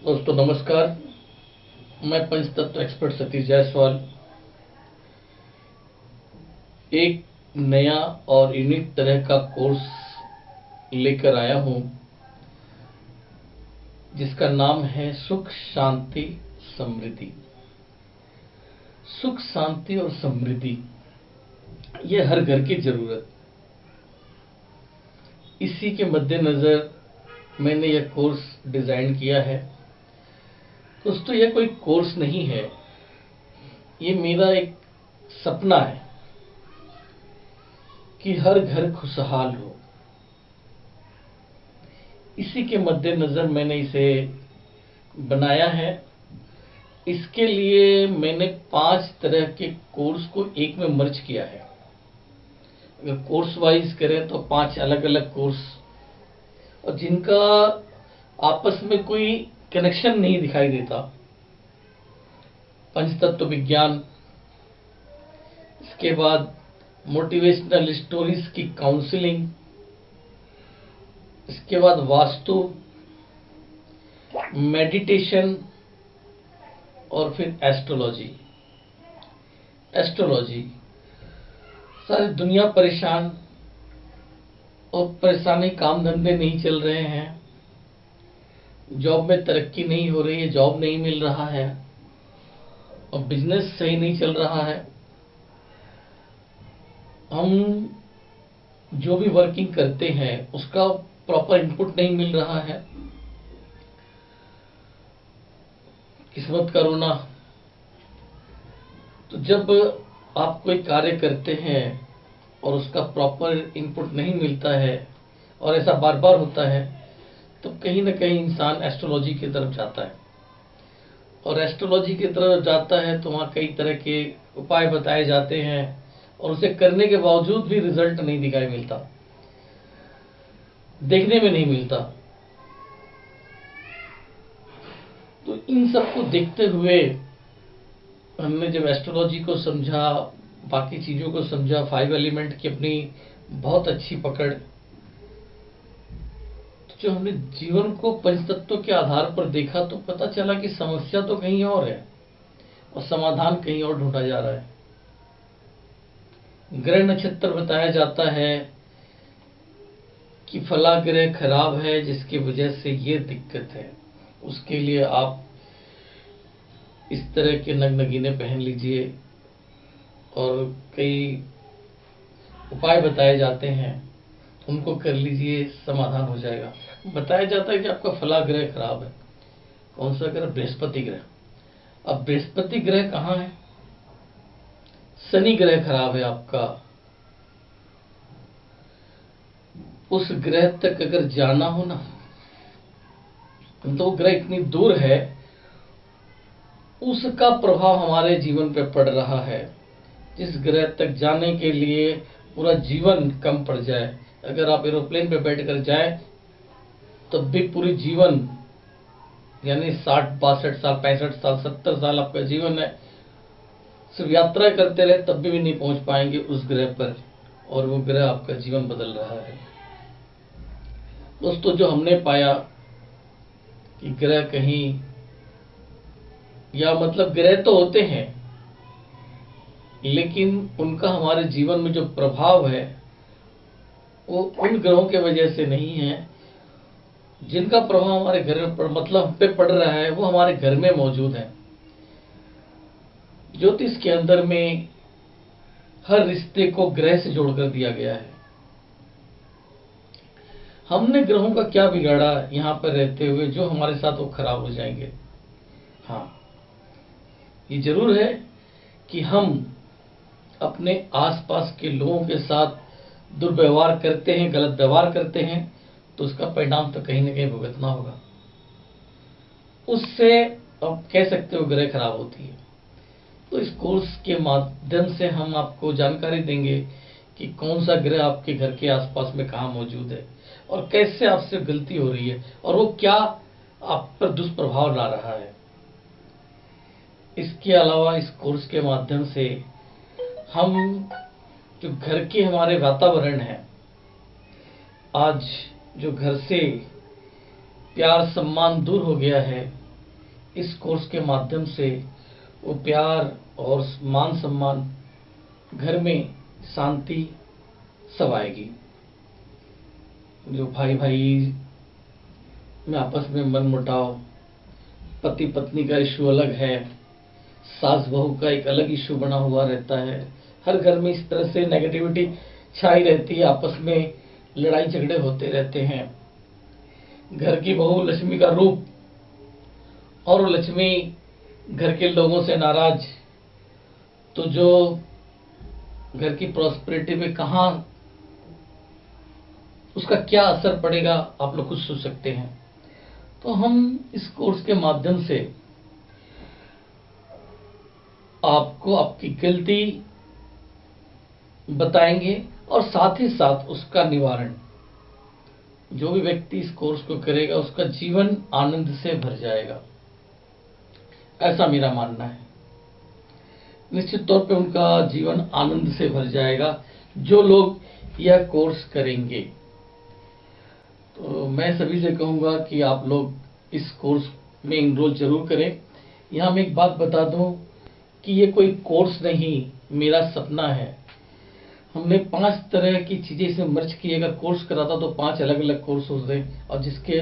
दोस्तों नमस्कार। मैं पंचतत्व एक्सपर्ट सतीश जायसवाल एक नया और यूनिक तरह का कोर्स लेकर आया हूं जिसका नाम है सुख शांति समृद्धि। सुख शांति और समृद्धि ये हर घर की जरूरत। इसी के मद्देनजर मैंने यह कोर्स डिजाइन किया है। दोस्तों यह कोई कोर्स नहीं है, ये मेरा एक सपना है कि हर घर खुशहाल हो। इसी के मद्देनजर मैंने इसे बनाया है। इसके लिए मैंने 5 तरह के कोर्स को एक में मर्ज किया है। अगर कोर्स वाइज करें तो 5 अलग अलग कोर्स, और जिनका आपस में कोई कनेक्शन नहीं दिखाई देता। पंचतत्व विज्ञान, इसके बाद मोटिवेशनल स्टोरीज की काउंसलिंग, इसके बाद वास्तु, मेडिटेशन और फिर एस्ट्रोलॉजी। एस्ट्रोलॉजी, सारी दुनिया परेशान और परेशानी, काम धंधे नहीं चल रहे हैं, जॉब में तरक्की नहीं हो रही है, जॉब नहीं मिल रहा है और बिजनेस सही नहीं चल रहा है। हम जो भी वर्किंग करते हैं उसका प्रॉपर इनपुट नहीं मिल रहा है, किस्मत का रोना। तो जब आप कोई कार्य करते हैं और उसका प्रॉपर इनपुट नहीं मिलता है और ऐसा बार बार होता है, तो कहीं ना कहीं इंसान एस्ट्रोलॉजी की तरफ जाता है। और एस्ट्रोलॉजी की तरफ जाता है तो वहाँ कई तरह के उपाय बताए जाते हैं और उसे करने के बावजूद भी रिजल्ट नहीं दिखाई मिलता, देखने में नहीं मिलता। तो इन सब को देखते हुए हमने जब एस्ट्रोलॉजी को समझा, बाकी चीजों को समझा, 5 एलिमेंट की अपनी बहुत अच्छी पकड़, तो जो हमने जीवन को पंचतत्व के आधार पर देखा तो पता चला कि समस्या तो कहीं और है और समाधान कहीं और ढूंढा जा रहा है। ग्रह नक्षत्र बताया जाता है कि फला ग्रह खराब है जिसकी वजह से ये दिक्कत है, उसके लिए आप इस तरह के नगनगीने पहन लीजिए और कई उपाय बताए जाते हैं, उनको कर लीजिए, समाधान हो जाएगा। बताया जाता है कि आपका फला ग्रह खराब है। कौन सा ग्रह? बृहस्पति ग्रह। अब बृहस्पति ग्रह कहाँ है? शनि ग्रह खराब है आपका। उस ग्रह तक अगर जाना हो ना, तो वो ग्रह इतनी दूर है, उसका प्रभाव हमारे जीवन पे पड़ रहा है। जिस ग्रह तक जाने के लिए पूरा जीवन कम पड़ जाए, अगर आप एरोप्लेन पे बैठ कर जाए तब भी पूरी जीवन, यानी 60 62 साल 65 साल 70 साल आपका जीवन है, सिर्फ यात्रा करते रहे तब भी नहीं पहुंच पाएंगे उस ग्रह पर, और वो ग्रह आपका जीवन बदल रहा है। दोस्तों जो हमने पाया कि ग्रह कहीं, या मतलब ग्रह तो होते हैं लेकिन उनका हमारे जीवन में जो प्रभाव है वो उन ग्रहों के वजह से नहीं है। जिनका प्रभाव हमारे घर पर, मतलब हम पे पड़ रहा है, वो हमारे घर में मौजूद है। ज्योतिष के अंदर में हर रिश्ते को ग्रह से जोड़कर दिया गया है। हमने ग्रहों का क्या बिगाड़ा यहाँ पर रहते हुए जो हमारे साथ वो खराब हो जाएंगे? हाँ, ये जरूर है कि हम अपने आसपास के लोगों के साथ दुर्व्यवहार करते हैं, गलत व्यवहार करते हैं, तो उसका परिणाम तो कहीं ना कहीं भुगतना होगा। उससे आप कह सकते हो ग्रह खराब होती है। तो इस कोर्स के माध्यम से हम आपको जानकारी देंगे कि कौन सा ग्रह आपके घर के आसपास में कहाँ मौजूद है और कैसे आपसे गलती हो रही है और वो क्या आप पर दुष्प्रभाव ला रहा है। इसके अलावा इस कोर्स के माध्यम से हम जो घर के हमारे वातावरण है, आज जो घर से प्यार सम्मान दूर हो गया है, इस कोर्स के माध्यम से वो प्यार और मान सम्मान, घर में शांति सब आएगी। जो भाई भाई में आपस में मनमुटाव, पति पत्नी का इशू अलग है, सास बहू का एक अलग इशू बना हुआ रहता है, हर घर में इस तरह से नेगेटिविटी छाई रहती है, आपस में लड़ाई झगड़े होते रहते हैं। घर की बहू लक्ष्मी का रूप, और वो लक्ष्मी घर के लोगों से नाराज, तो जो घर की प्रॉस्पेरिटी पे कहाँ उसका क्या असर पड़ेगा आप लोग खुद सोच सकते हैं। तो हम इस कोर्स के माध्यम से आपको आपकी गलती बताएंगे और साथ ही साथ उसका निवारण। जो भी व्यक्ति इस कोर्स को करेगा उसका जीवन आनंद से भर जाएगा, ऐसा मेरा मानना है। निश्चित तौर पे उनका जीवन आनंद से भर जाएगा जो लोग यह कोर्स करेंगे। तो मैं सभी से कहूँगा कि आप लोग इस कोर्स में इनरोल जरूर करें। यहाँ मैं एक बात बता दूँ कि ये कोई कोर्स नहीं, मेरा सपना है। हमने 5 तरह की चीज़ें इसमें मर्ज की। अगर कोर्स कराता तो 5 अलग अलग कोर्स होते और जिसके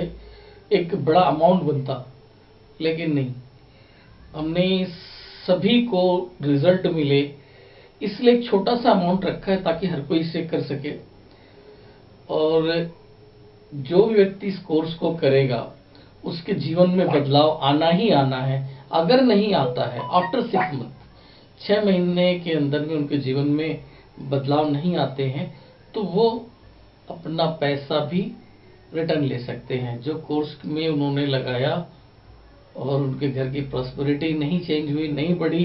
एक बड़ा अमाउंट बनता, लेकिन नहीं, हमने सभी को रिजल्ट मिले इसलिए एक छोटा सा अमाउंट रखा है ताकि हर कोई इसे कर सके। और जो भी व्यक्ति इस कोर्स को करेगा उसके जीवन में बदलाव आना ही आना है। अगर नहीं आता है आफ्टर 6 मंथ, 6 महीने के अंदर में उनके जीवन में बदलाव नहीं आते हैं, तो वो अपना पैसा भी रिटर्न ले सकते हैं जो कोर्स में उन्होंने लगाया, और उनके घर की प्रॉस्पेरिटी नहीं चेंज हुई, नहीं बढ़ी,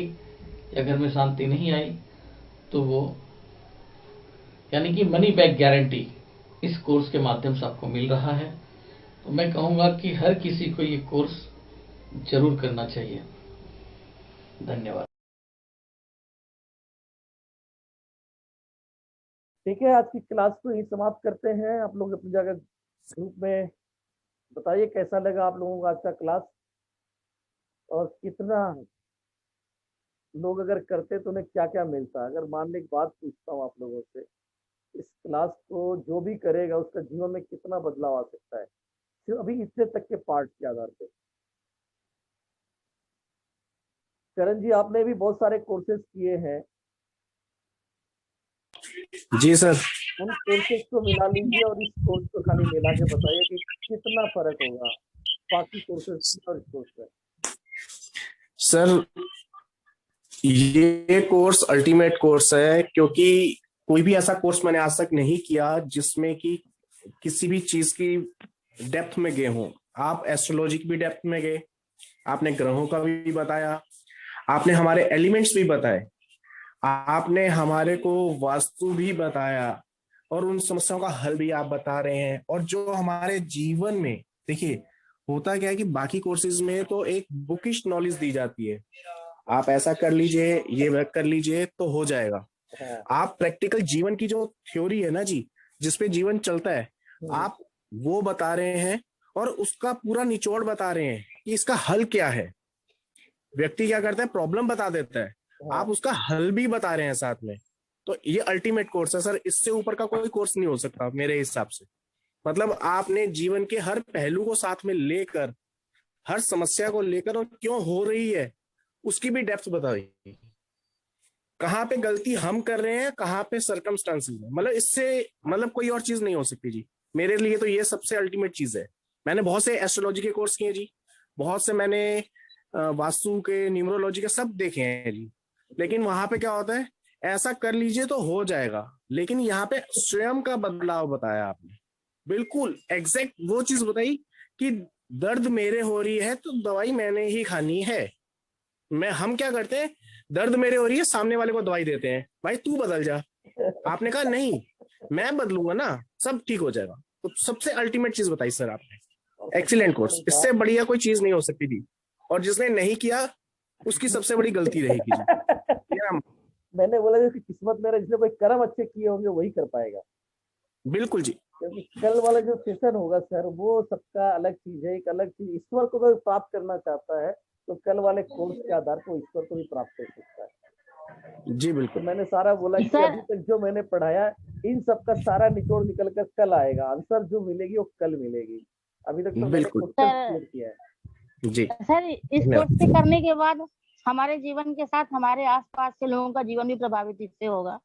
या घर में शांति नहीं आई, तो वो यानी कि मनी बैक गारंटी इस कोर्स के माध्यम से आपको मिल रहा है। तो मैं कहूँगा कि हर किसी को ये कोर्स जरूर करना चाहिए। धन्यवाद। ठीक है, आज की क्लास को ही समाप्त करते हैं। आप लोग अपनी जगह ग्रुप में बताइए कैसा लगा आप लोगों को आज का क्लास, और कितना लोग अगर करते तो उन्हें क्या क्या मिलता। अगर मान ली एक बात पूछता हूँ आप लोगों से, इस क्लास को जो भी करेगा उसका जीवन में कितना बदलाव आ सकता है सिर्फ अभी इतने तक के पार्ट के आधार पे। करण जी, आपने भी बहुत सारे कोर्सेज किए हैं, जी सर। उन कोर्सेज को मिला लीजिए और इस कोर्स को खाली मिला के बताइए कि कितना फर्क होगा बाकी कोर्सेज और इस कोर्स में। सर ये कोर्स अल्टीमेट कोर्स है, क्योंकि कोई भी ऐसा कोर्स मैंने आज तक नहीं किया जिसमें कि किसी भी चीज की डेप्थ में गए हों। आप एस्ट्रोलॉजी की भी डेप्थ में गए, आपने ग्रहों का भी बताया, आपने हमारे एलिमेंट्स भी बताए, आपने हमारे को वास्तु भी बताया, और उन समस्याओं का हल भी आप बता रहे हैं। और जो हमारे जीवन में, देखिए होता क्या है कि बाकी कोर्सेज में तो एक बुकिश नॉलेज दी जाती है, आप ऐसा कर लीजिए, ये वर्क कर लीजिए तो हो जाएगा। आप प्रैक्टिकल जीवन की जो थ्योरी है ना जी, जिसपे जीवन चलता है, आप वो बता रहे हैं और उसका पूरा निचोड़ बता रहे हैं कि इसका हल क्या है। व्यक्ति क्या करता है, प्रॉब्लम बता देता है, आप उसका हल भी बता रहे हैं साथ में। तो ये अल्टीमेट कोर्स है सर, इससे ऊपर का कोई कोर्स नहीं हो सकता मेरे हिसाब से। मतलब आपने जीवन के हर पहलू को साथ में लेकर, हर समस्या को लेकर, और क्यों हो रही है उसकी भी डेप्थ बताई, कहाँ पे गलती हम कर रहे हैं, कहाँ पे सर्कमस्टांसेस है। मतलब इससे मतलब कोई और चीज नहीं हो सकती जी। मेरे लिए तो ये सबसे अल्टीमेट चीज है। मैंने बहुत से एस्ट्रोलॉजी के कोर्स किए जी, बहुत से मैंने वास्तु के, न्यूमरोलॉजी के सब देखे हैं जी, लेकिन वहां पे क्या होता है, ऐसा कर लीजिए तो हो जाएगा, लेकिन यहाँ पे स्वयं का बदलाव बताया आपने, बिल्कुल एग्जैक्ट वो चीज बताई कि दर्द मेरे हो रही है तो दवाई मैंने ही खानी है। हम क्या करते हैं, दर्द मेरे हो रही है, सामने वाले को दवाई देते हैं, भाई तू बदल जा। आपने कहा नहीं, मैं बदलूंगा ना, सब ठीक हो जाएगा। तो सबसे अल्टीमेट चीज बताई सर आपने, एक्सीलेंट कोर्स, इससे बढ़िया कोई चीज नहीं हो सकती थी। और जिसने नहीं किया उसकी सबसे बड़ी गलती रहेगी जी। मैंने बोला कि किस्मत मेरा, जिसने कोई कर्म अच्छे किए होंगे वही कर पाएगा। बिल्कुल जी। क्योंकि कल वाला जो सेशन होगा सर, वो सबका अलग चीज है, एक अलग चीज। ईश्वर को अगर प्राप्त करना चाहता है तो कल वाले कोर्स के आधार पर ईश्वर को भी प्राप्त कर सकता है। जी तो बिल्कुल। मैंने सारा बोला कि सर अभी तक जो मैंने पढ़ाया, इन सब का सारा निचोड़ निकल कर कल आएगा, आंसर जो मिलेगी वो कल मिलेगी। अभी तक तो मैंने बिल्कुल। क्वेश्चन सर क्लियर किया है। जी सर इस कोर्स धन्यवाद। के करने के बाद हमारे जीवन के साथ हमारे आसपास के लोगों का जीवन भी प्रभावित इससे होगा,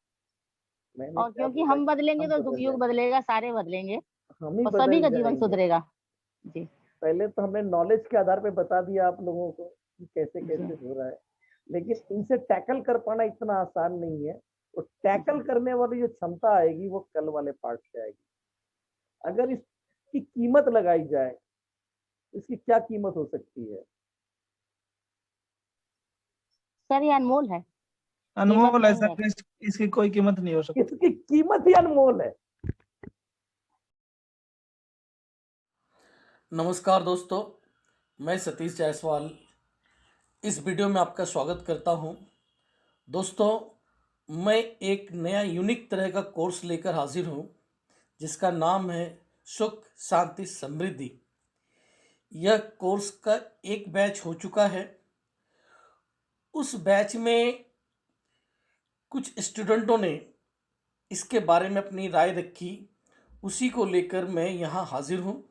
मैंने और क्या क्योंकि बोला हम कि बदलेंगे हम तो बदल युग जाएंगे, बदलेगा, सारे बदलेंगे हम ही और सभी बदल का जीवन जाएंगे। सुधरेगा। जी पहले तो हमने नॉलेज के आधार पे बता दिया आप लोगों को कि कैसे जी कैसे हो रहा है, लेकिन इनसे टैकल कर पाना इतना आसान नहीं है। तो टैकल करने वाली जो क्षमता आएगी वो कल वाले पार्ट से आएगी। अगर इसकी कीमत लगाई जाए, इसकी क्या कीमत हो सकती है? सर ये अनमोल है, कीमत अनमोल है नहीं है। सर, इसकी कोई कीमत नहीं हो सकती। इसकी कीमत ही अनमोल है। नमस्कार दोस्तों, मैं सतीश जायसवाल इस वीडियो में आपका स्वागत करता हूं। दोस्तों, मैं एक नया यूनिक तरह का कोर्स लेकर हाजिर हूं जिसका नाम है सुख शांति समृद्धि। यह कोर्स का एक बैच हो चुका है। उस बैच में कुछ स्टूडेंटों ने इसके बारे में अपनी राय रखी, उसी को लेकर मैं यहाँ हाजिर हूँ।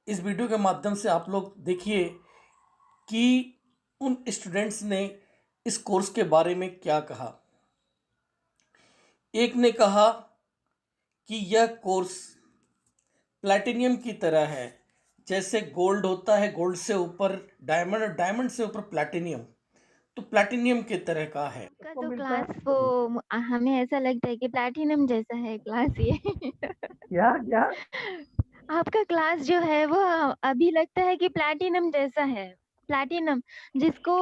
इस वीडियो के माध्यम से आप लोग देखिए कि उन स्टूडेंट्स ने इस कोर्स के बारे में क्या कहा। एक ने कहा कि यह कोर्स प्लैटिनियम की तरह है, जैसे गोल्ड होता है, गोल्ड से ऊपर डायमंड और डायमंड से ऊपर प्लैटिनियम, तो प्लैटिनियम की तरह का है। का उसको जो मिलता है क्लास वो हमें ऐसा लगता है कि प्लैटिनम जैसा है क्लास ये। क्या क्या? आपका क्लास जो है वो अभी लगता है कि प्लैटिनम जैसा है। प्लैटिनम जिसको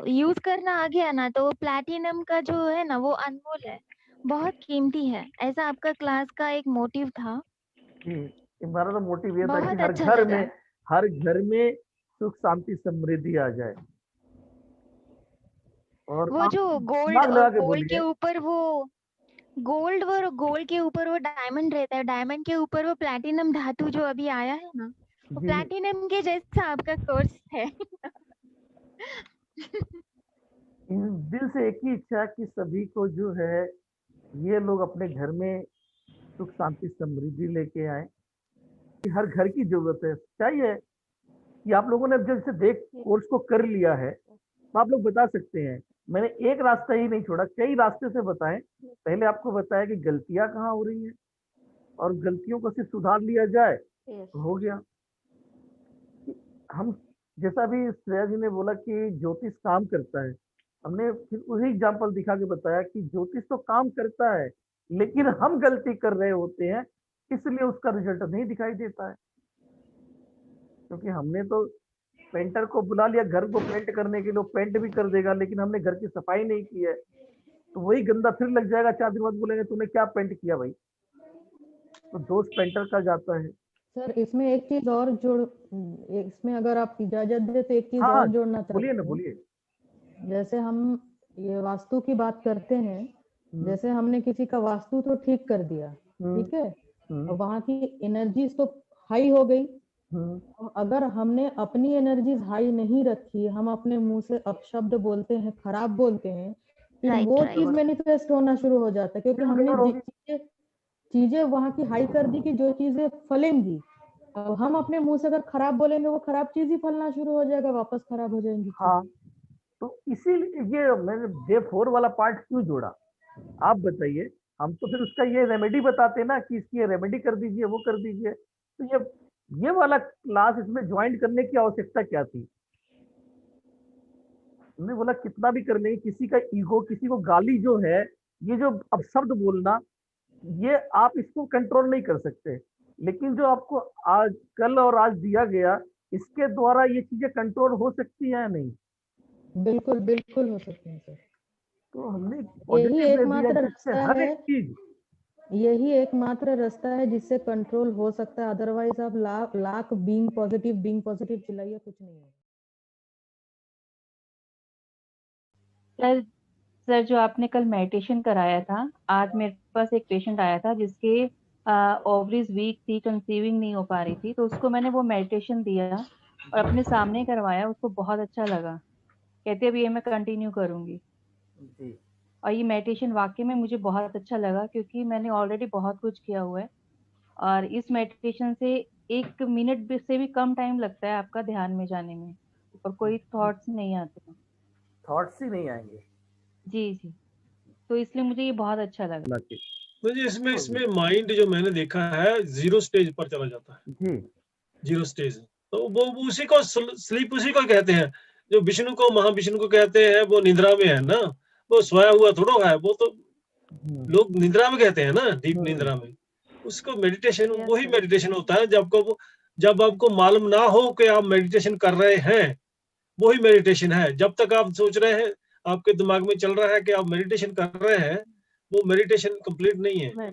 यूज करना आ गया ना, तो वो प्लैटिनम का जो है ना वो अनमोल है, बहुत कीमती है। ऐसा आपका क्लास का एक मोटिव था। हमारा तो मोटिव ये था कि बहुत अच्छा लगा। हर घर में सुख शांति समृद्धि आ जाए। और वो आप जो दिमाग लगा के गोल्ड के बोलिए। ऊपर वो गोल्ड के ऊपर वो डायमंड रहता है, डायमंड के ऊपर वो प्लैटिनम धातु जो अभी आया है ना, वो जी, प्लैटिनम के जैसा आपका कोर्स है। दिल से एक ही इच्छा है कि सभी को जो है ये लोग अपने घर में सुख शांति समृद्धि लेके आए। कि हर घर की जरूरत है, चाहिए कि आप लोगों ने अब जब से देख कोर्स को कर लिया है तो आप लोग बता सकते हैं। मैंने एक रास्ता ही नहीं छोड़ा, कई रास्ते से बताएं। पहले आपको बताया कि गलतियां कहाँ हो रही हैं और गलतियों को सिर्फ सुधार लिया जाए तो हो गया। हम जैसा भी श्रेया जी ने बोला कि ज्योतिष काम करता है, हमने फिर वही एग्जाम्पल दिखा के बताया कि ज्योतिष तो काम करता है, लेकिन हम गलती कर रहे होते हैं, इसलिए उसका रिजल्ट नहीं दिखाई देता है। क्योंकि हमने तो पेंटर को बुला लिया घर को पेंट करने के लिए, पेंट भी कर देगा, लेकिन हमने घर की सफाई नहीं की है, तो वही गंदा फिर लग जाएगा। 4 दिन बाद बोलेंगे तूने क्या पेंट किया भाई। तो दोष पेंटर का जाता है। सर इसमें एक चीज और इसमें अगर आप इजाजत दे तो एक चीज हाँ और जोड़ना बोलिए ना, चाहती हूँ। बोलिए। जैसे हम ये वास्तु की बात करते हैं, हम्म, जैसे हमने किसी का वास्तु तो ठीक कर दिया, हम्म, ठीक है, हम्म, और वहां की एनर्जीज तो हाई हो गई। हम्म, और अगर हमने अपनी एनर्जीज हाई नहीं रखी, हम अपने मुंह से अपशब्द बोलते हैं, खराब बोलते हैं, फिर राइट वो राइट। चीज मैनिफेस्ट होना शुरू हो जाता है। क्योंकि फिर हमने गड़बड़ होगी। चीजें वहां की हाई कर दी कि जो चीजें फलेंगी। अब हम अपने मुंह से अगर खराब बोलेंगे, वो खराब चीज ही फलना शुरू हो जाएगा, वापस खराब हो जाएंगी चीजें। हाँ, तो इसीलिए ये मैंने डे 4 वाला पार्ट क्यों जोड़ा, आप बताइए। हम तो फिर उसका ये रेमेडी बताते ना कि इसकी ये रेमेडी कर दीजिए, वो कर दीजिए। तो ये वाला क्लास इसमें ज्वाइन करने की आवश्यकता क्या थी? हमने बोला कितना भी कर लेंगे, किसी का ईगो, किसी को गाली जो है, ये जो अब शब्द बोलना, ये आप इसको कंट्रोल नहीं कर सकते। लेकिन जो आपको आज कल और आज दिया गया, इसके द्वारा ये चीजें कंट्रोल हो सकती है या नहीं? बिल्कुल बिल्कुल हो सकते हैं सर। तो हमने यही पॉजिटिव दे दिया एकमात्र जिससे रास्ता हर है, एक चीज। यही एकमात्र रास्ता है जिससे कंट्रोल हो सकता है। अदरवाइज आप लाख बीइंग पॉजिटिव चिल्लाइए, कुछ नहीं है। सर सर जो आपने कल मेडिटेशन कराया था, आज मेरे पास एक पेशेंट आया था जिसके ओवरीज वीक थी, कंसीविंग नहीं हो पा रही थी, तो उसको मैंने वो मेडिटेशन दिया और अपने सामने करवाया, उसको बहुत अच्छा लगा। कहते अब ये मैं कंटिन्यू करूंगी। जी और ये मेडिटेशन वाकई में मुझे बहुत अच्छा लगा, क्योंकि मैंने ऑलरेडी बहुत कुछ किया हुआ है, और इस मेडिटेशन से 1 मिनट से भी कम टाइम लगता है आपका ध्यान में जाने में, और कोई थॉट्स नहीं आते हैं। थॉट्स ही नहीं आएंगे। जी जी, तो इसलिए मुझे ये बहुत अच्छा लगा। मुझे इसमें माइंड जो मैंने देखा है 0 स्टेज पर चला जाता है। जी 0 स्टेज, तो वो उसी को स्लीप उसी को कहते हैं, जो विष्णु को महाविष्णु को कहते हैं, वो निद्रा में है ना, वो सोया हुआ थोड़ा है, वो तो लोग निद्रा में कहते हैं ना, डीप निद्रा में। उसको मेडिटेशन, वही मेडिटेशन होता है जब आपको मालूम ना हो कि आप मेडिटेशन कर रहे हैं, वही मेडिटेशन है। जब तक आप सोच रहे हैं, आपके दिमाग में चल रहा है कि आप मेडिटेशन कर रहे हैं, वो मेडिटेशन कंप्लीट नहीं है।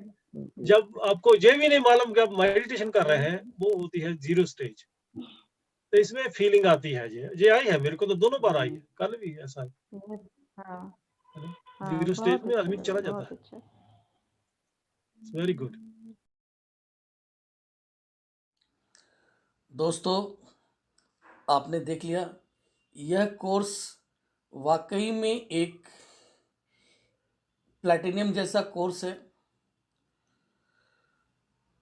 जब आपको ये भी नहीं मालूम कि आप मेडिटेशन कर रहे हैं, वो होती है 0 स्टेज। तो इसमें फीलिंग आती है, ये आई है मेरे को, तो दोनों बार आई है, कल भी ऐसा है। हाँ, 0 स्टेज में आदमी चला जाता है। Very good. दोस्तों, आपने देख लिया, यह कोर्स वाकई में एक प्लैटिनम जैसा कोर्स है।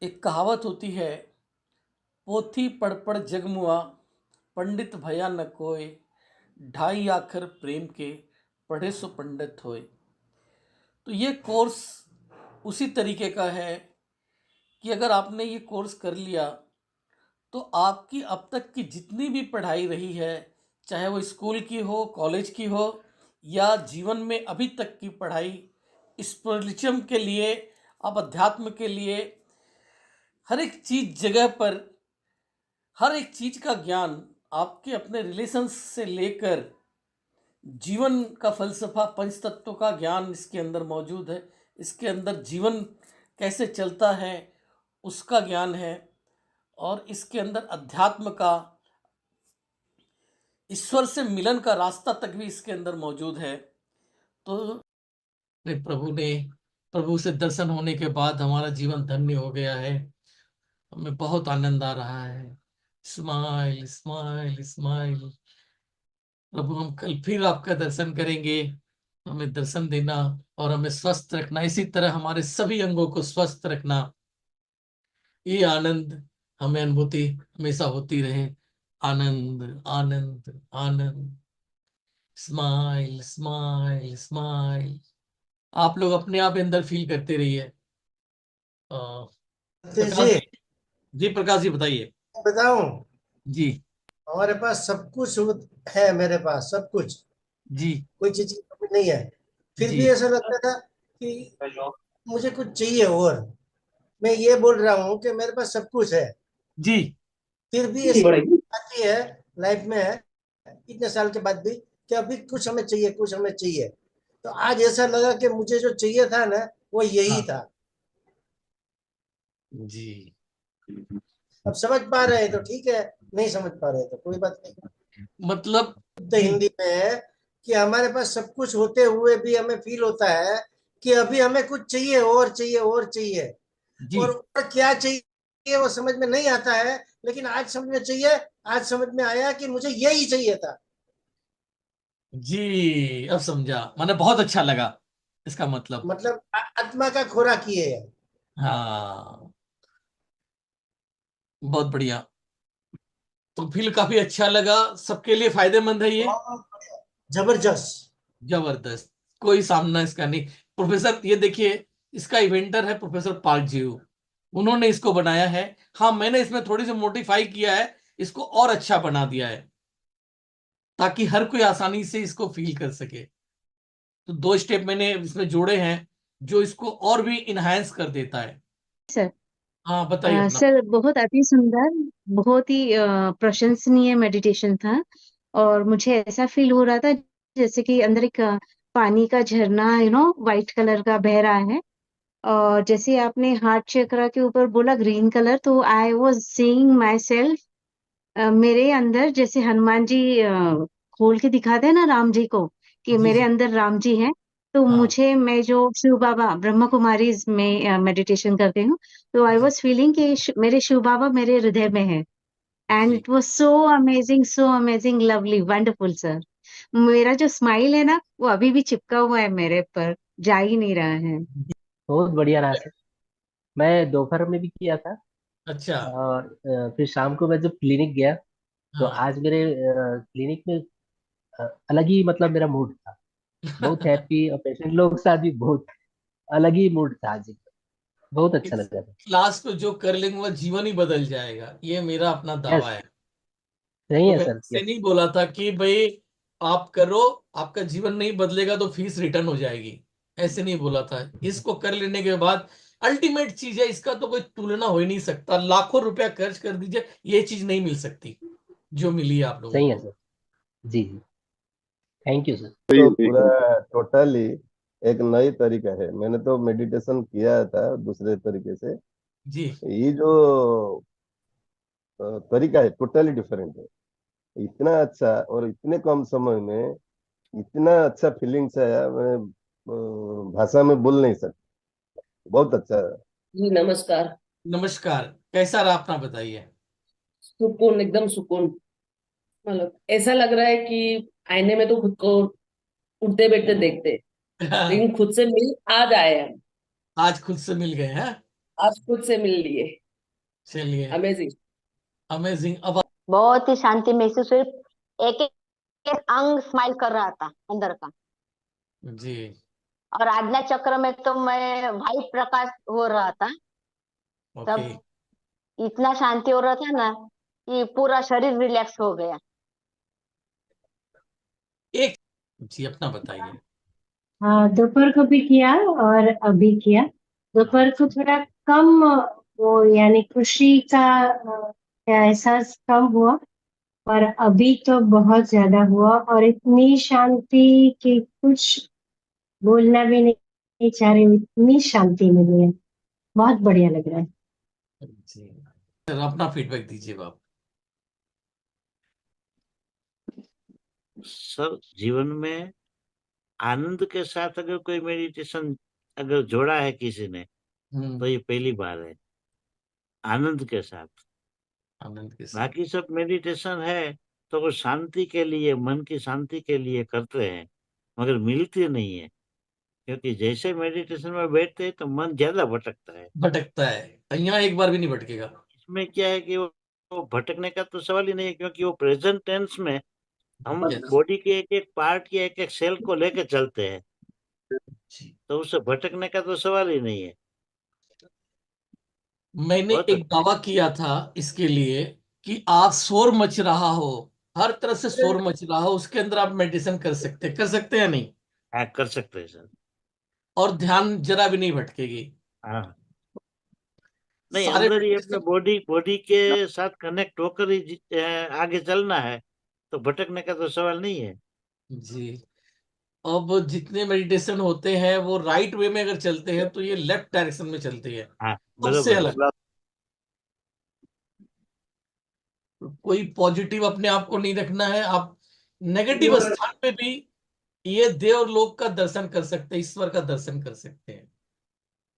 एक कहावत होती है, पोथी पढ़ पढ़ जगमुआ, पंडित भया न कोय, 2.5 आखर प्रेम के, पढ़े सो पंडित होए। तो ये कोर्स उसी तरीके का है कि अगर आपने ये कोर्स कर लिया तो आपकी अब तक की जितनी भी पढ़ाई रही है, चाहे वो स्कूल की हो, कॉलेज की हो, या जीवन में अभी तक की पढ़ाई, स्पिरिचुअलिज्म के लिए, आप अध्यात्म के लिए, हर एक चीज़ जगह पर हर एक चीज़ का ज्ञान आपके अपने रिलेशंस से लेकर जीवन का फलसफा, पंच तत्वों का ज्ञान इसके अंदर मौजूद है। इसके अंदर जीवन कैसे चलता है उसका ज्ञान है, और इसके अंदर अध्यात्म का, ईश्वर से मिलन का रास्ता तक भी इसके अंदर मौजूद है। तो प्रभु से दर्शन होने के बाद हमारा जीवन धन्य हो गया है। हमें बहुत आनंद आ रहा है। Smile smile smile. प्रभु, हम कल फिर आपका दर्शन करेंगे। हमें दर्शन देना और हमें स्वस्थ रखना, इसी तरह हमारे सभी अंगों को स्वस्थ रखना। ये आनंद हमें अनुभूति हमेशा होती रहे। आनंद आनंद आनंद। Smile smile smile. आप लोग अपने आप अंदर फील करते रहिए। प्रकाश जी, प्रकाश जी बताइए। बताऊं? जी हमारे पास सब कुछ है, मेरे पास सब कुछ, जी कोई चीज की कमी नहीं है। फिर जी भी ऐसा लगता था कि मुझे कुछ चाहिए और। मैं ये बोल रहा हूँ कि मेरे पास सब कुछ है, जी फिर भी ऐसी आती है लाइफ में, है इतने साल के बाद भी, कि अभी कुछ हमें चाहिए, कुछ हमें चाहिए। तो आज ऐसा लगा कि मुझे जो चाहिए था ना, वो यही हाँ। था। जी अब समझ पा रहे हैं तो ठीक है, नहीं समझ पा रहे तो कोई बात नहीं। मतलब शुद्ध हिंदी में है कि हमारे पास सब कुछ होते हुए भी हमें फील होता है कि अभी हमें कुछ चाहिए, और चाहिए, और चाहिए। जी और क्या चाहिए वो समझ में नहीं आता है, लेकिन आज समझ में चाहिए। आज समझ में आया कि मुझे यही चाहिए था। जी, अब समझा। मैंने बहुत अच्छा लगा इसका मतलब। आत्मा का खुराक ये है। हाँ, बहुत बढ़िया। तो फिर काफी अच्छा लगा, सबके लिए फायदेमंद है ये। जबरदस्त जबरदस्त, कोई सामना इसका नहीं। प्रोफेसर ये देखिए, इसका इवेंटर है प्रोफेसर पार्क जियो, उन्होंने इसको बनाया है। हाँ, मैंने इसमें थोड़ी सी मोडिफाई किया है, इसको और अच्छा बना दिया है ताकि हर कोई आसानी से इसको फील कर सके। तो 2 स्टेप मैंने इसमें जोड़े हैं जो इसको और भी इनहांस कर देता है। सर हाँ बताइए अपना। सर, बहुत अति सुंदर, बहुत ही प्रशंसनीय मेडिटेशन था। और मुझे ऐसा फील हो रहा था जैसे कि अंदर एक पानी का झरना, वाइट कलर का बह रहा है। और जैसे आपने हार्ट चक्र के ऊपर बोला ग्रीन कलर, तो I was seeing my self, मेरे अंदर जैसे हनुमान जी खोल के दिखाते हैं ना राम जी को, कि जी मेरे जी अंदर राम जी हैं। तो हाँ मुझे, मैं जो शिव बाबा ब्रह्मा कुमारीज में मेडिटेशन करती हूँ, तो आई जी वाज फीलिंग कि मेरे शिव बाबा मेरे हृदय में है। And ji. It was so amazing, lovely, wonderful sir. मेरा जो स्माइल है ना, वो अभी भी चिपका हुआ है मेरे पर, जा ही नहीं रहा है। बहुत बढ़िया रहा सर। मैं दोपहर में भी किया था, अच्छा। और फिर शाम को मैं जब क्लिनिक गया, तो हाँ आज मेरे क्लिनिक में अलग ही मतलब मेरा मूड था, बहुत हैप्पी, और पेशेंट लोग के साथ भी बहुत अलग ही मूड था आज। बहुत अच्छा इस लगा था। क्लास को जो कर लेंगे वो जीवन ही बदल जाएगा, ये मेरा अपना दावा यस, है। सही तो है मैंने सर, इससे यस। नहीं बोला था कि भाई आप करो, आपका जीवन नहीं बदलेगा तो फीस रिटर्न हो जाएगी, ऐसे नहीं बोला था। इसको कर लेने के बाद अल्टीमेट चीज है, इसका तो कोई तुलना हो ही नहीं सकता। लाखों रुपया खर्च कर दीजिए, ये चीज नहीं मिल सकती जो मिली है आप लोगों सही है को। सर। जी जी, थैंक यू सर। तो पूरा टोटली एक नई तरीका है। मैंने तो मेडिटेशन किया था दूसरे तरीके से। जी ये जो तरीका है टोटली डिफरेंट है। इतना अच्छा और इतने कम समय में इतना अच्छा फीलिंग्स आया, मैं भाषा में बोल नहीं सकता। बहुत अच्छा। जी नमस्कार। नमस्कार, कैसा रहा अपना बताइए। सुकून, एकदम सुकून। मतलब ऐसा लग रहा है कि आईने में तो खुद को उठते बैठते देखते, लेकिन खुद से मिल आज आए हम। आज खुद से मिल गए हैं। आज खुद से मिल लिए। चलिए, अमेजिंग। अमेजिंग। अब बहुत ही शांति महसूस हुई। एक एक अंग स्माइल कर रहा था अंदर का। जी और आज्ञा चक्र में तो मैं वाइट प्रकाश हो रहा था। ओके। तब इतना शांति हो रहा था ना कि पूरा शरीर रिलैक्स हो गया। एक जी अपना बताइए। हाँ, दोपहर को भी किया और अभी किया। दोपहर को थोड़ा कम, वो यानी खुशी का एहसास कम हुआ, और अभी तो बहुत ज्यादा हुआ, और इतनी शांति कि कुछ बोलना भी नहीं चाह रही हूँ, इतनी शांति मिली है। बहुत बढ़िया लग रहा है। जी सर, अपना फीडबैक दीजिए आप। सर, जीवन में आनंद के साथ अगर कोई मेडिटेशन अगर जोड़ा है किसी ने, तो ये पहली बार है। आनंद के साथ। आनंद के साथ बाकी सब मेडिटेशन है तो वो शांति के लिए, मन की शांति के लिए करते हैं, मगर मिलती नहीं है। क्योंकि जैसे मेडिटेशन में बैठते हैं तो मन ज्यादा भटकता है। भटकता है, यहाँ एक बार भी नहीं भटकेगा। इसमें क्या है कि वो भटकने का तो सवाल ही नहीं है, क्योंकि वो प्रेजेंट टेंस में हम Yes. बॉडी के एक एक पार्ट के एक एक सेल को लेके चलते हैं, तो उससे भटकने का तो सवाल ही नहीं है। मैंने बहुत एक दावा किया था इसके लिए कि आप शोर मच रहा हो, हर तरह से शोर मच रहा हो, उसके अंदर आप मेडिटेशन कर सकते हैं नहीं, हाँ, कर सकते हैं सर। और ध्यान जरा भी नहीं भटकेगी। हाँ, नहीं, सारे अंदर ही अपने meditation- बॉडी बॉडी के साथ कनेक्ट होकर ही आगे चलना है, तो भटकने का तो सवाल नहीं है। जी। अब जितने मेडिटेशन होते हैं वो राइट वे में अगर चलते हैं तो ये लेफ्ट डायरेक्शन में चलती है, हाँ, सबसे बरोबर है। अलग। कोई पॉजिटिव अपने आप को नहीं रखना है। आप नेगेटिव स्थान पे भी ये देवलोक का दर्शन कर सकते हैं, ईश्वर का दर्शन कर सकते हैं।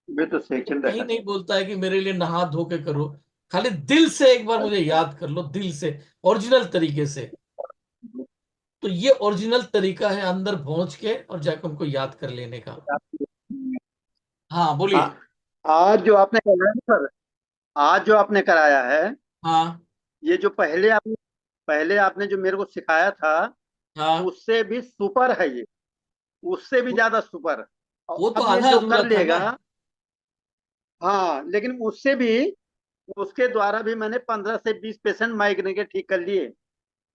कहीं नहीं बोलता है कि मेरे लिए नहा धो के करो, खाली दिल से एक बार मुझे याद कर लो, दिल से, ओरिजिनल तरीके से। तो ये ओरिजिनल तरीका है अंदर पहुंच के और जाकर उनको याद कर लेने का। हाँ बोलिए। आज जो आपने कराया सर, आज जो आपने कराया है, हाँ ये जो पहले आपने जो मेरे को सिखाया था, हाँ, उससे भी सुपर है ये, उससे भी ज्यादा सुपर। वो और तो अब ये आधा जो अधूरा कर था लेगा, ना। हाँ, लेकिन उससे भी, उसके द्वारा भी मैंने 15 से 20 पेशेंट माइग्रेन के ठीक कर लिए।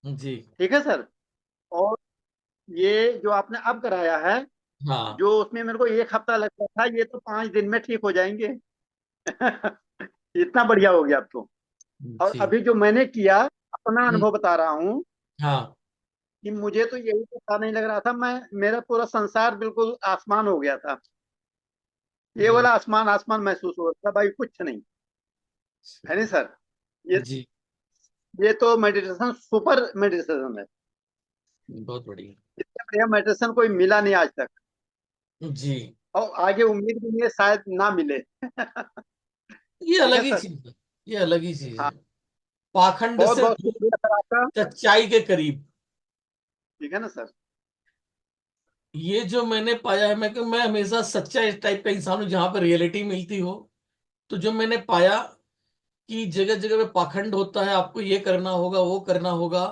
जी ठीक है सर। और ये जो आपने अब कराया है, हाँ जो उसमें मेरे को 1 हफ्ता लगता था, ये तो 5 दिन में ठीक हो जाएंगे। इतना बढ़िया हो गया अब तो। और जी अभी जो मैंने किया, अपना हम्म, अनुभव बता रहा हूँ हाँ कि मुझे तो यही पता नहीं लग रहा था, मेरा पूरा संसार बिल्कुल आसमान हो गया था। ये वाला आसमान आसमान महसूस हो रहा था भाई, कुछ नहीं है। नहीं सर, ये जी, ये तो मेडिटेशन, सुपर मेडिटेशन है। बहुत बढ़िया। इससे बढ़िया मेडिटेशन कोई मिला नहीं आज तक। जी, और आगे उम्मीद भी नहीं है, शायद ना मिले। ये ठीक है अलग ही सर। चीज है, ये अलग ही चीज हाँ, है। पाखंड बहुत से बहुत दूर, शुक्रिया सर आपका। सच्चाई के करीब। ठीक है ना सर। ये जो मैंने पाया है, मैं हमेशा सच्चा इस टाइप का इंसान हूं जहां पर रियलिटी मिलती हो। तो जो मैंने पाया कि जगह जगह पे पाखंड होता है, आपको ये करना होगा, वो करना होगा,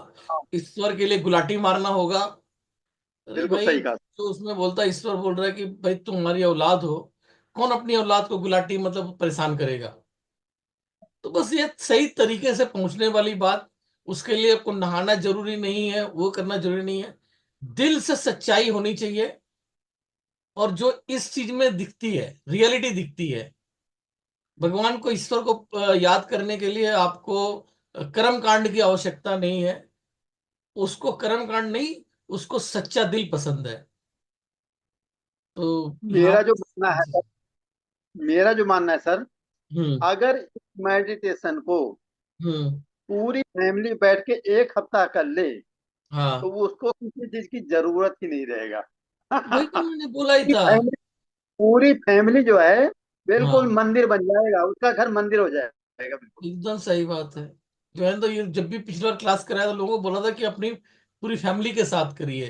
ईश्वर के लिए गुलाटी मारना होगा। अरे बिल्कुल भाई, सही कहा। तो उसमें बोलता है, ईश्वर बोल रहा है कि भाई तुम हमारी औलाद हो, कौन अपनी औलाद को गुलाटी मतलब परेशान करेगा। तो बस ये सही तरीके से पहुंचने वाली बात। उसके लिए आपको नहाना जरूरी नहीं है, वो करना जरूरी नहीं है। दिल से सच्चाई होनी चाहिए। और जो इस चीज में दिखती है, रियलिटी दिखती है, भगवान को, ईश्वर को याद करने के लिए आपको कर्म कांड की आवश्यकता नहीं है। उसको कर्म कांड नहीं, उसको सच्चा दिल पसंद है। तो यहाँ मेरा जो पर मानना है सर, मेरा जो मानना है सर, हम्म अगर इस मेडिटेशन को हम्म पूरी फैमिली बैठ के एक हफ्ता कर ले, तो हाँ, वो उसको किसी चीज की जरूरत ही नहीं रहेगा। वही तो मैंने बोला ही था। पूरी फैमिली जो है बिल्कुल हाँ, मंदिर बन जाएगा, उसका घर मंदिर हो जाएगा बिल्कुल। एकदम सही बात है। जो है, तो ये जब भी पिछली बार क्लास कराया तो लोगों को बोला था कि अपनी पूरी फैमिली के साथ करिए,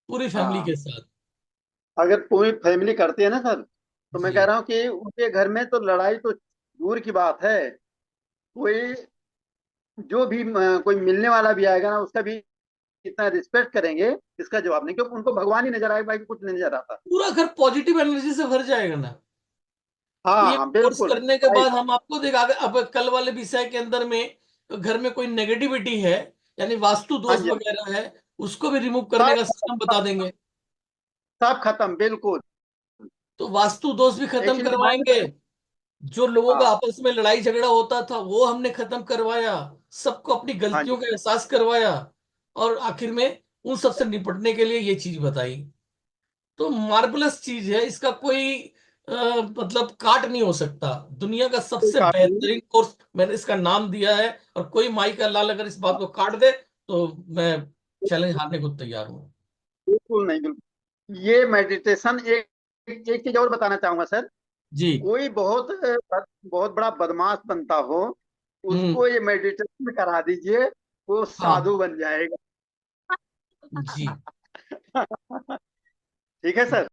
पूरी फैमिली हाँ, के साथ। अगर पूरी फैमिली करती है ना सर, तो मैं कह जी, रहा हूँ कि उनके घर में तो लड़ाई तो दूर की बात है। कोई जो भी कोई मिलने वाला भी आएगा ना, उसका भी इतना रिस्पेक्ट करेंगे, इसका जवाब नहीं, क्योंकि उनको भगवान ही नजर आएगा, बाकी कुछ नहीं नजर आता। पूरा घर पॉजिटिव एनर्जी से भर जाएगा ना। तो हाँ ये हाँ कोर्स बिल्कुल करने के राइट। बाद हम आपको देखा, अब कल वाले विषय के अंदर में घर में कोई नेगेटिविटी है, यानी वास्तु हाँ दोष जी, वगैरह है, उसको भी रिमूव करने सब का खत्म, सिस्टम बता देंगे। सब खत्म बिल्कुल। तो वास्तु दोष भी खत्म एक्चुअली करवाएंगे। जो लोगों का हाँ आपस में लड़ाई झगड़ा होता था वो हमने खत्म करवाया। सबको अपनी हाँ गलतियों जी, का एहसास करवाया। और आखिर में उन सबसे निपटने के लिए ये चीज बताई। तो मार्वलस चीज है, इसका कोई मतलब काट नहीं हो सकता। दुनिया का कोई सबसे बात नहीं। बेहतरीन कोर्स मैंने इसका नाम दिया है। और कोई माई का लाल अगर इस बात को काट दे तो मैं चैलेंज हारने को तैयार हूँ। बिल्कुल नहीं, बिल्कुल ये मेडिटेशन एक एक चीज और बताना चाहूंगा सर। जी। कोई बहुत बड़ा बदमाश बनता हो, हम्म। उसको ये मेडिटेशन करा दीजिए, वो हाँ। साधु बन जाएगा। जी। ठीक है सर।